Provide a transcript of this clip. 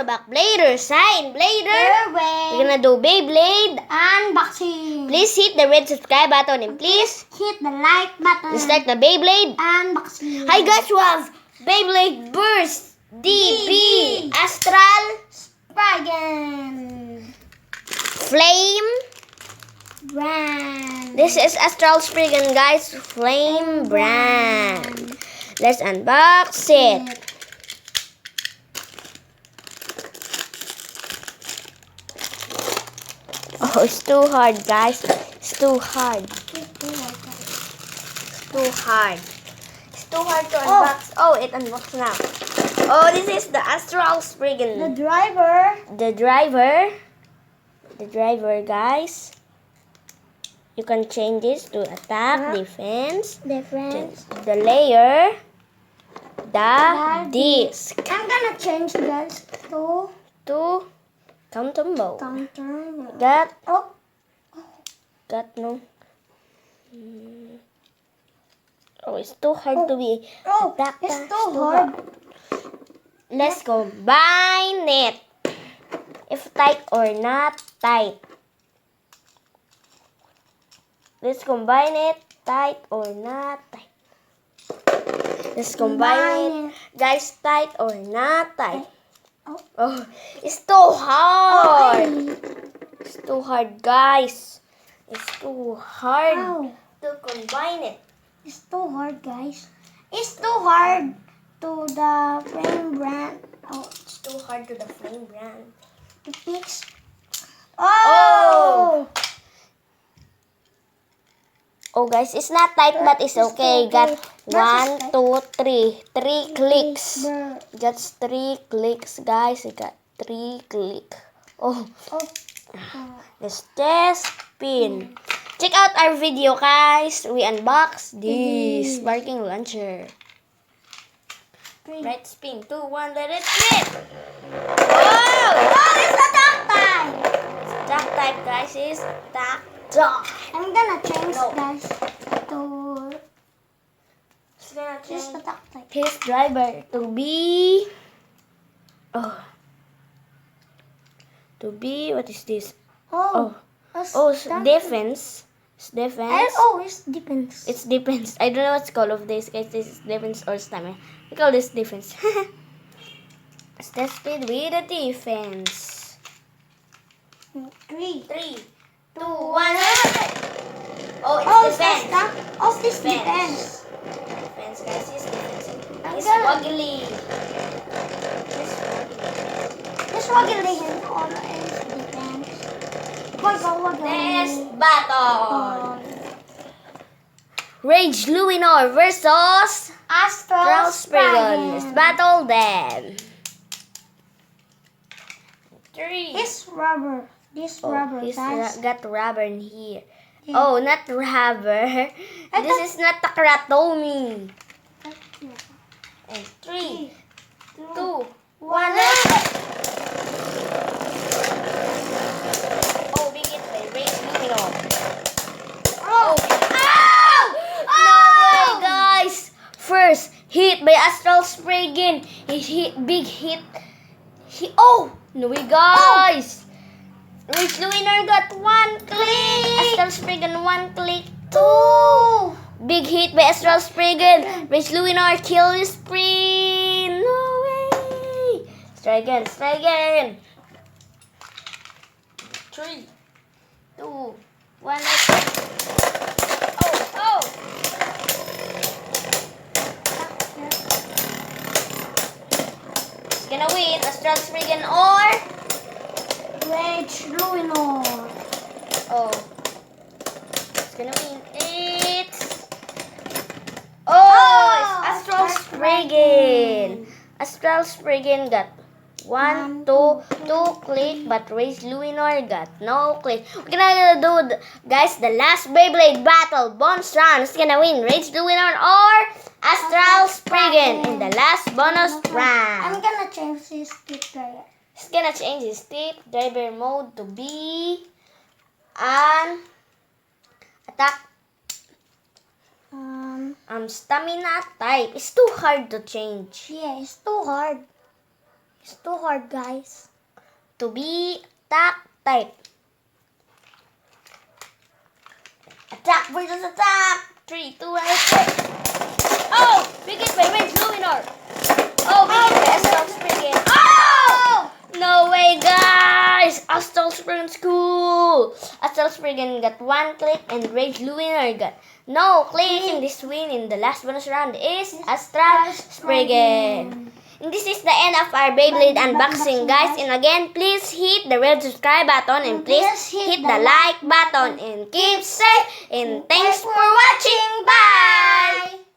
so back Blader, sign Blader. We're gonna do Beyblade Unboxing. Please hit the red subscribe button and please Hit the like button. let's start the Beyblade. Unboxing. Hi guys, we have Beyblade Burst DB Astral Spriggan Flame. brand. This is Astral Spriggan, guys. Flame brand. Let's unbox it. Oh, it's too hard, guys. It's too hard. It's too hard. It's too hard to unbox. Oh, it unboxed now. Oh, this is the Astral Spriggan. The driver. The driver. The driver, guys. You can change this to attack, defense, Difference. the layer, the disc, I'm gonna change this to to countable. counter. Got Oh, no. Oh, it's too hard to be attacked. it's too hard. Let's combine it. If tight or not tight. Let's combine it. Tight or not tight. Let's combine it. Guys, tight or not tight. Oh, it's too hard. It's too hard, guys. It's too hard Ow. to combine it. It's too hard, guys. It's too hard to the frame brand. Oh, It's too hard to the flame brand. to fix. Oh! Oh, guys, it's not tight, but it's okay. Got That's 1, 2, 3. 3 clicks. Brr. Just 3 clicks, guys. I got 3 clicks. Oh, Oh. let's test spin. Check out our video, guys. We unbox this sparking launcher. Right spin. 2, 1, let it spin. Wow! Oh, it's attack time! Duck type, guys, is duck dog. I'm gonna change, No. guys, to It's gonna this change attack type. his driver to be what is this? Oh. It's defense. It's defense. It's defense. It's defense. I don't know what's called of this, guys. This is defense or stamina. We call this defense. Let's test it with the defense. 3. 3, 2, 1. Oh, It's it's defense. attack. Oh, this Defense. defense. Defense, guys. It's defense. I'm It's gonna- woggly. This waggly hand all is defense. Waggly. Test battle. Rage Luminor versus Astral Spriggan. Let's battle them. 3. This rubber. This rubber, He's guys. got rubber in here. Yeah. Oh, not rubber. This is not takratomi. And 3, 2, 1. Oh, big hit by Rage Luminor. Oh. No way, guys! First hit by Astral Spriggan. Big hit. No way, guys! Rage Luminor got 1 click. Astral Spriggan 1 click. 2. Big hit by Astral Spriggan. Rage Luminor kill his sprint. No way! Let's try again. 3, 2, 1. Oh! It's gonna win Astral Spriggan or Rage Luminor. oh, it's gonna win. It's Astral Spriggan. Astral Spriggan got 1, 2 click, but Rage Luminor got no click. We're gonna do, guys, the last Beyblade battle bonus round. It's gonna win Rage Luminor or Astral Spriggan in the last bonus I'm round. gonna change this player. It's gonna change his tip driver mode to be an attack stamina type. It's too hard to change. Yeah, it's too hard. It's too hard, guys. To be attack type. Attack versus attack. 3, 2, 1, let's go. Oh! Big hit by Rage Luminor. Oh, big hit by Astral Spriggan. Oh! No way, guys! Astral Spriggan school. Astral Spriggan got 1 click and Rage Luminor got no click. And this win in the last bonus round is Astral Spriggan. And this is the end of our Beyblade unboxing, guys. And again, please hit the red subscribe button and please hit the like button and keep safe. And thanks for watching. Bye!